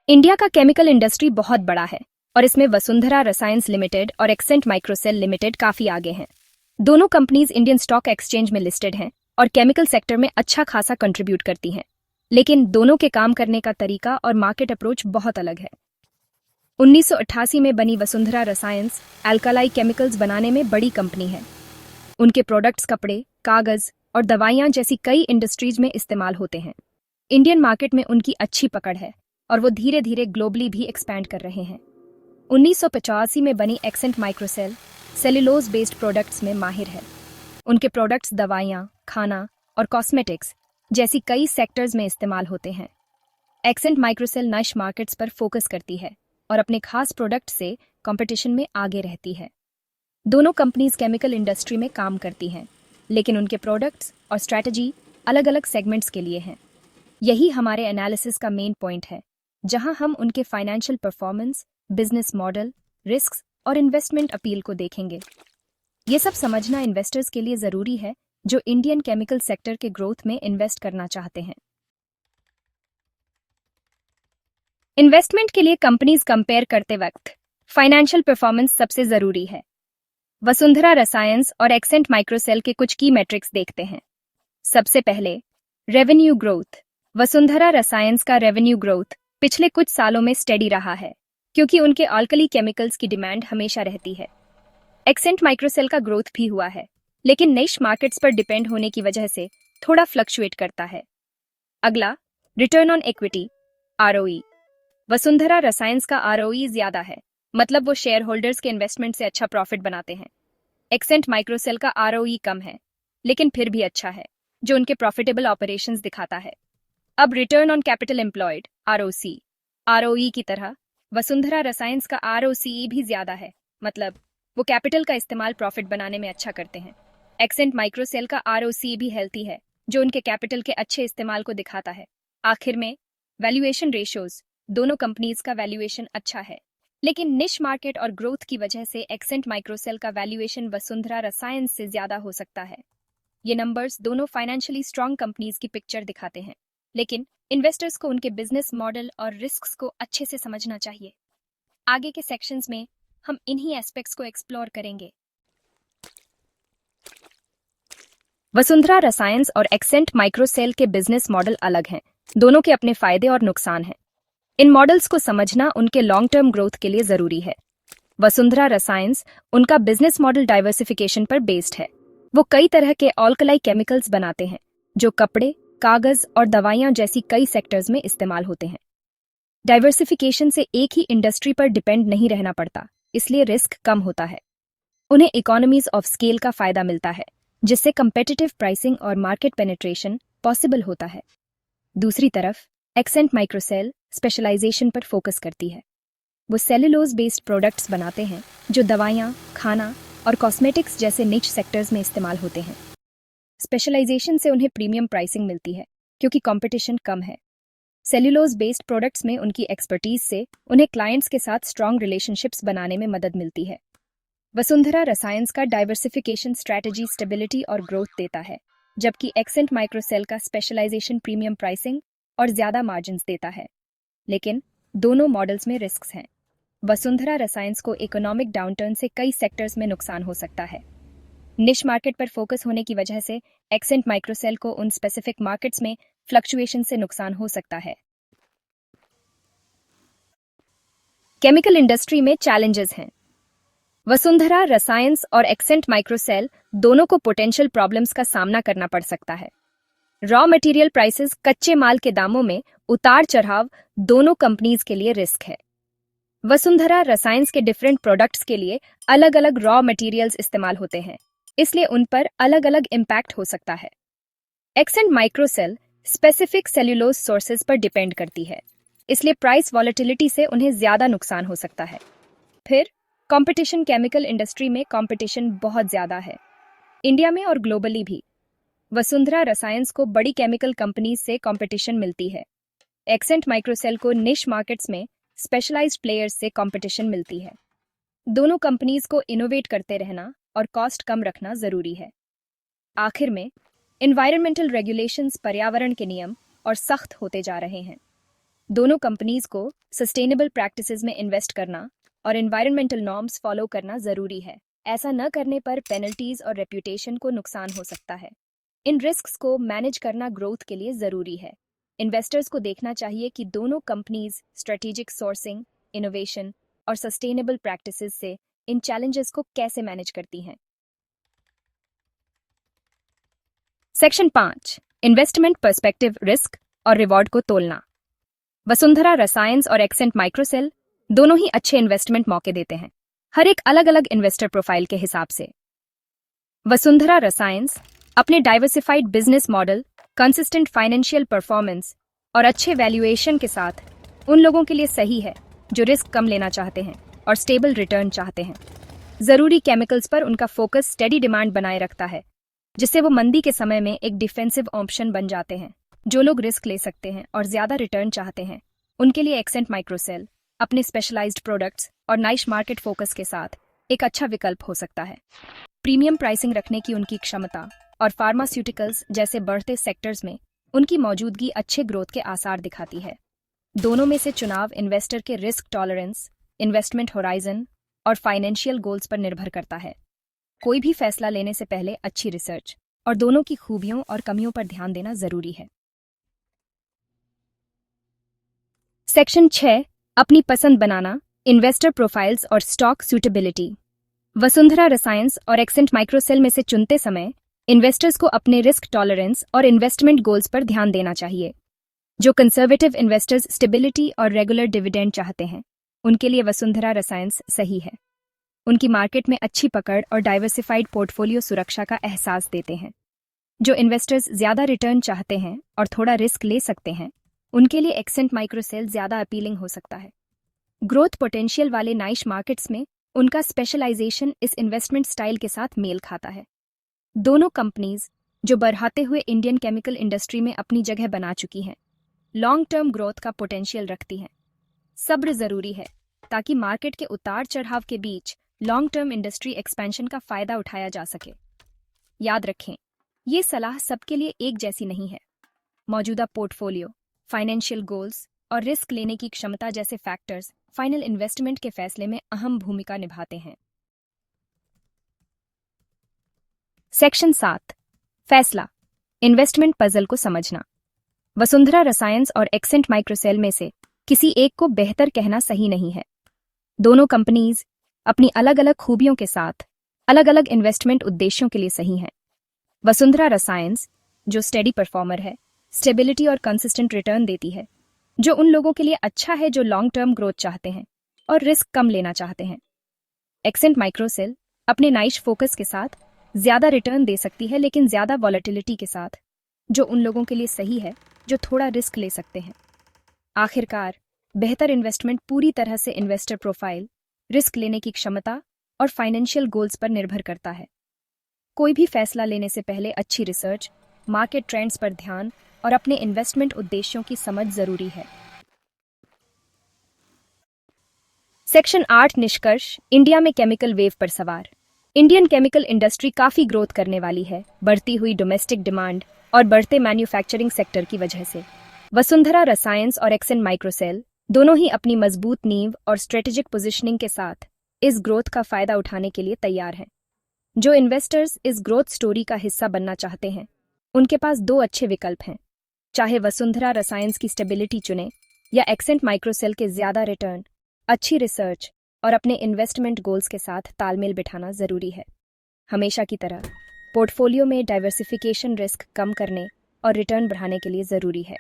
India का chemical industry बहुत बड़ा है और इसमें वसुंधरा रसायन्स लिमिटेड और एक्सेंट माइक्रोसेल लिमिटेड काफी आगे हैं। दोनों कंपनीज इंडियन स्टॉक एक्सचेंज में लिस्टेड हैं और केमिकल सेक्टर में अच्छा खासा कंट्रीब्यूट करती हैं। लेकिन दोनों के काम करने का तरीका और मार्केट अप्रोच बहुत अलग है। 1988 में बनी वसुंधरा रसायन्स एल्कालाई केमिकल्स बनाने में बड़ी कंपनी है। उनके प्रोडक्ट्स कपड़े, कागज और दवाइयां जैसी कई इंडस्ट्रीज में इस्तेमाल होते हैं। इंडियन मार्केट में उनकी अच्छी पकड़ है और वो धीरे धीरे ग्लोबली भी एक्सपैंड कर रहे हैं। 1985 में बनी एक्सेंट माइक्रोसेल सेल्यूलोज बेस्ड प्रोडक्ट्स में माहिर है। उनके प्रोडक्ट्स दवाइयाँ, खाना और कॉस्मेटिक्स जैसी कई सेक्टर्स में इस्तेमाल होते हैं। एक्सेंट माइक्रोसेल नाइश मार्केट्स पर फोकस करती है और अपने खास प्रोडक्ट से कंपटीशन में आगे रहती है। दोनों कंपनीज केमिकल इंडस्ट्री में काम करती हैं, लेकिन उनके प्रोडक्ट्स और स्ट्रैटेजी अलग अलग सेगमेंट्स के लिए हैं। यही हमारे एनालिसिस का मेन पॉइंट है, जहां हम उनके financial performance, business model, risks और इन्वेस्टमेंट अपील को देखेंगे। ये सब समझना इन्वेस्टर्स के लिए जरूरी है जो इंडियन केमिकल सेक्टर के ग्रोथ में इन्वेस्ट करना चाहते हैं। इन्वेस्टमेंट के लिए कंपनीज कंपेयर करते वक्त फाइनेंशियल परफॉर्मेंस सबसे जरूरी है। वसुंधरा रसायन्स और एक्सेंट माइक्रोसेल के कुछ की मैट्रिक्स देखते हैं। सबसे पहले रेवेन्यू ग्रोथ। वसुंधरा रसायन्स का रेवेन्यू ग्रोथ पिछले कुछ सालों में स्टेडी रहा है, क्योंकि उनके अल्कली केमिकल्स की डिमांड हमेशा रहती है। एक्सेंट माइक्रोसेल का ग्रोथ भी हुआ है, लेकिन निश मार्केट्स पर डिपेंड होने की वजह से थोड़ा फ्लक्चुएट करता है। अगला, return on equity, ROE. Vasundhara Rasayans का आरओई ज्यादा है, मतलब वो शेयर होल्डर्स के इन्वेस्टमेंट से अच्छा प्रॉफिट बनाते हैं। एक्सेंट माइक्रोसेल का आरओई कम है, लेकिन फिर भी अच्छा है, जो उनके प्रॉफिटेबल ऑपरेशंस दिखाता है। अब return on capital employed, ROC. ROE की तरह वसुंधरा रसायन्स का आरओसीई भी ज्यादा है, मतलब वो कैपिटल का इस्तेमाल प्रॉफिट बनाने में अच्छा करते हैं। एक्सेंट माइक्रोसेल का आरओसी भी हेल्थी है, जो उनके कैपिटल के अच्छे इस्तेमाल को दिखाता है। आखिर में वैल्यूएशन रेशियोज। दोनों कंपनीज का वैल्यूएशन अच्छा है, लेकिन निश मार्केट और ग्रोथ की वजह से एक्सेंट माइक्रोसेल का वैल्यूएशन वसुंधरा रसायन्स से ज्यादा हो सकता है। ये नंबर्स दोनों फाइनेंशियली स्ट्रांग कंपनीज की पिक्चर दिखाते हैं, लेकिन इन्वेस्टर्स को उनके बिजनेस मॉडल और रिस्क्स को अच्छे से समझना चाहिए। आगे के सेक्शंस में हम इन्हीं एस्पेक्ट्स को एक्सप्लोर करेंगे। वसुंधरा रसायन्स और एक्सेंट माइक्रोसेल के बिजनेस मॉडल अलग हैं। दोनों के अपने फायदे और नुकसान हैं। इन मॉडल्स को समझना उनके लॉन्ग टर्म ग्रोथ के लिए जरूरी है। वसुंधरा रसायन्स, उनका बिजनेस मॉडल डाइवर्सिफिकेशन पर बेस्ड है। वो कई तरह के अल्कलाई केमिकल्स बनाते हैं, जो कपड़े, कागज और दवाइयां जैसी कई सेक्टर्स में इस्तेमाल होते हैं। डाइवर्सिफिकेशन से एक ही इंडस्ट्री पर डिपेंड नहीं रहना पड़ता, इसलिए रिस्क कम होता है। उन्हें इकोनॉमीज ऑफ स्केल का फायदा मिलता है, जिससे कंपेटिटिव प्राइसिंग और मार्केट पेनिट्रेशन पॉसिबल होता है। दूसरी तरफ एक्सेंट माइक्रोसेल स्पेशलाइजेशन पर फोकस करती है। वो सेल्यूलोज बेस्ड प्रोडक्ट्स बनाते हैं, जो दवाइयाँ, खाना और कॉस्मेटिक्स जैसे निच सेक्टर्स में इस्तेमाल होते हैं। स्पेशलाइजेशन से उन्हें प्रीमियम प्राइसिंग मिलती है, क्योंकि कंपटीशन कम है। सेल्यूलोज बेस्ड प्रोडक्ट्स में उनकी एक्सपर्टीज से उन्हें क्लाइंट्स के साथ स्ट्रॉन्ग रिलेशनशिप्स बनाने में मदद मिलती है। वसुंधरा रसायन्स का डाइवर्सिफिकेशन स्ट्रैटेजी स्टेबिलिटी और ग्रोथ देता है, जबकि एक्सेंट माइक्रोसेल का स्पेशलाइजेशन प्रीमियम प्राइसिंग और ज्यादा मार्जिन्स देता है। लेकिन दोनों मॉडल्स में रिस्क्स हैं। वसुंधरा रसायन्स को इकोनॉमिक डाउनटर्न से कई सेक्टर्स में नुकसान हो सकता है। निश मार्केट पर फोकस होने की वजह से एक्सेंट माइक्रोसेल को उन स्पेसिफिक मार्केट्स में फ्लक्चुएशन से नुकसान हो सकता है। केमिकल इंडस्ट्री में चैलेंजेस हैं। वसुंधरा रसायन्स और एक्सेंट माइक्रोसेल दोनों को पोटेंशियल प्रॉब्लम्स का सामना करना पड़ सकता है। रॉ मटेरियल प्राइसेस, कच्चे माल के दामों में उतार चढ़ाव दोनों कंपनीज के लिए रिस्क है। वसुंधरा रसायन्स के डिफरेंट प्रोडक्ट्स के लिए अलग अलग रॉ मटेरियल्स इस्तेमाल होते हैं, इसलिए उन पर अलग अलग इम्पैक्ट हो सकता है। एक्सेंट माइक्रोसेल स्पेसिफिक सेल्यूलोज सोर्सेज पर डिपेंड करती है, इसलिए प्राइस वॉलेटिलिटी से उन्हें ज्यादा नुकसान हो सकता है। फिर कंपटीशन। केमिकल इंडस्ट्री में कंपटीशन बहुत ज्यादा है, इंडिया में और ग्लोबली भी। वसुंधरा रसायन्स को बड़ी केमिकल कंपनीज से कंपटीशन मिलती है। एक्सेंट माइक्रोसेल को निश मार्केट्स में स्पेशलाइज्ड प्लेयर्स से कंपटीशन मिलती है। दोनों कंपनीज को इनोवेट करते रहना और कॉस्ट कम रखना जरूरी है। आखिर में एनवायरमेंटल रेगुलेशंस, पर्यावरण के नियम और सख्त होते जा रहे हैं। दोनों कंपनीज को सस्टेनेबल प्रैक्टिसेस में इन्वेस्ट करना और एनवायरमेंटल नॉर्म्स फॉलो करना जरूरी है। ऐसा न करने पर पेनल्टीज और रेप्यूटेशन को नुकसान हो सकता है। इन रिस्क्स को मैनेज करना ग्रोथ के लिए जरूरी है। इन्वेस्टर्स को देखना चाहिए कि दोनों कंपनीज स्ट्रेटेजिक सोर्सिंग, इनोवेशन और सस्टेनेबल प्रैक्टिसेस से इन चैलेंजेस को कैसे मैनेज करती हैं। सेक्शन 5, इन्वेस्टमेंट पर्सपेक्टिव, रिस्क और रिवॉर्ड को तोलना। वसुंधरा रसायन्स और एक्सेंट माइक्रोसेल दोनों ही अच्छे इन्वेस्टमेंट मौके देते हैं, हर एक अलग अलग इन्वेस्टर प्रोफाइल के हिसाब से। वसुंधरा रसायन्स अपने diversified business model, consistent financial performance और अच्छे वैल्यूएशन के साथ उन लोगों के लिए सही है जो रिस्क कम लेना चाहते हैं और स्टेबल रिटर्न चाहते हैं। जरूरी केमिकल्स पर उनका फोकस स्टेडी डिमांड बनाए रखता है, जिससे वो मंदी के समय में एक डिफेंसिव ऑप्शन बन जाते हैं। जो लोग रिस्क ले सकते हैं और ज्यादा रिटर्न चाहते हैं, उनके लिए एक्सेंट माइक्रोसेल अपने स्पेशलाइज्ड प्रोडक्ट्स और नाइश मार्केट फोकस के साथ एक अच्छा विकल्प हो सकता है। प्रीमियम प्राइसिंग रखने की उनकी क्षमता और फार्मास्यूटिकल्स जैसे बढ़ते सेक्टर्स में उनकी मौजूदगी अच्छे ग्रोथ के आसार दिखाती है। दोनों में से चुनाव इन्वेस्टर के रिस्क टॉलरेंस, इन्वेस्टमेंट होराइजन और फाइनेंशियल गोल्स पर निर्भर करता है। कोई भी फैसला लेने से पहले अच्छी रिसर्च और दोनों की खूबियों और कमियों पर ध्यान देना जरूरी है। सेक्शन 6, अपनी पसंद बनाना, इन्वेस्टर प्रोफाइल्स और स्टॉक सूटेबिलिटी। वसुंधरा रसायन्स और एक्सेंट माइक्रोसेल में से चुनते समय इन्वेस्टर्स को अपने रिस्क टॉलरेंस और इन्वेस्टमेंट गोल्स पर ध्यान देना चाहिए। जो कंजर्वेटिव इन्वेस्टर्स स्टेबिलिटी और रेगुलर डिविडेंड चाहते हैं, उनके लिए वसुंधरा रसायन्स सही है। उनकी मार्केट में अच्छी पकड़ और डाइवर्सिफाइड पोर्टफोलियो सुरक्षा का एहसास देते हैं। जो इन्वेस्टर्स ज्यादा रिटर्न चाहते हैं और थोड़ा रिस्क ले सकते हैं, उनके लिए एक्सेंट माइक्रोसेल ज्यादा अपीलिंग हो सकता है। ग्रोथ पोटेंशियल वाले नाइश मार्केट्स में उनका स्पेशलाइजेशन इस इन्वेस्टमेंट स्टाइल के साथ मेल खाता है। दोनों कंपनीज जो बढ़ाते हुए इंडियन केमिकल इंडस्ट्री में अपनी जगह बना चुकी हैं, लॉन्ग टर्म ग्रोथ का पोटेंशियल रखती हैं। सब्र जरूरी है ताकि मार्केट के उतार चढ़ाव के बीच लॉन्ग टर्म इंडस्ट्री एक्सपेंशन का फायदा उठाया जा सके। याद रखें, ये सलाह सबके लिए एक जैसी नहीं है। मौजूदा पोर्टफोलियो, फाइनेंशियल गोल्स और रिस्क लेने की क्षमता जैसे फैक्टर्स फाइनल इन्वेस्टमेंट के फैसले में अहम भूमिका निभाते हैं। सेक्शन 7, फैसला, इन्वेस्टमेंट पजल को समझना। वसुंधरा रसायन्स और एक्सेंट माइक्रोसेल में से किसी एक को बेहतर कहना सही नहीं है। दोनों कंपनीज अपनी अलग अलग खूबियों के साथ अलग अलग इन्वेस्टमेंट उद्देश्यों के लिए सही हैं। वसुंधरा रसायन्स जो स्टेडी परफॉर्मर है, स्टेबिलिटी और कंसिस्टेंट रिटर्न देती है, जो उन लोगों के लिए अच्छा है जो लॉन्ग टर्म ग्रोथ चाहते हैं और रिस्क कम लेना चाहते हैं। एक्सेंट माइक्रोसेल अपने नाइश फोकस के साथ ज्यादा रिटर्न दे सकती है, लेकिन ज्यादा वॉलेटिलिटी के साथ, जो उन लोगों के लिए सही है जो थोड़ा रिस्क ले सकते हैं। आखिरकार, बेहतर इन्वेस्टमेंट पूरी तरह से इन्वेस्टर प्रोफाइल, रिस्क लेने की क्षमता और फाइनेंशियल गोल्स पर निर्भर करता है। कोई भी फैसला लेने से पहले अच्छी रिसर्च, मार्केट ट्रेंड्स पर ध्यान और अपने इन्वेस्टमेंट उद्देश्यों की समझ जरूरी है। सेक्शन 8, निष्कर्ष, इंडिया में केमिकल वेव पर सवार। इंडियन केमिकल इंडस्ट्री काफी ग्रोथ करने वाली है, बढ़ती हुई डोमेस्टिक डिमांड और बढ़ते मैन्युफैक्चरिंग सेक्टर की वजह से। वसुंधरा रसायन्स और एक्सेंट माइक्रोसेल दोनों ही अपनी मजबूत नींव और स्ट्रेटेजिक पोजीशनिंग के साथ इस ग्रोथ का फायदा उठाने के लिए तैयार हैं। जो इन्वेस्टर्स इस ग्रोथ स्टोरी का हिस्सा बनना चाहते हैं, उनके पास दो अच्छे विकल्प हैं। चाहे वसुंधरा रसायन्स की स्टेबिलिटी चुने या एक्सेंट माइक्रोसेल के ज्यादा रिटर्न, अच्छी रिसर्च और अपने इन्वेस्टमेंट गोल्स के साथ तालमेल बिठाना जरूरी है। हमेशा की तरह पोर्टफोलियो में डाइवर्सिफिकेशन रिस्क कम करने और रिटर्न बढ़ाने के लिए जरूरी है।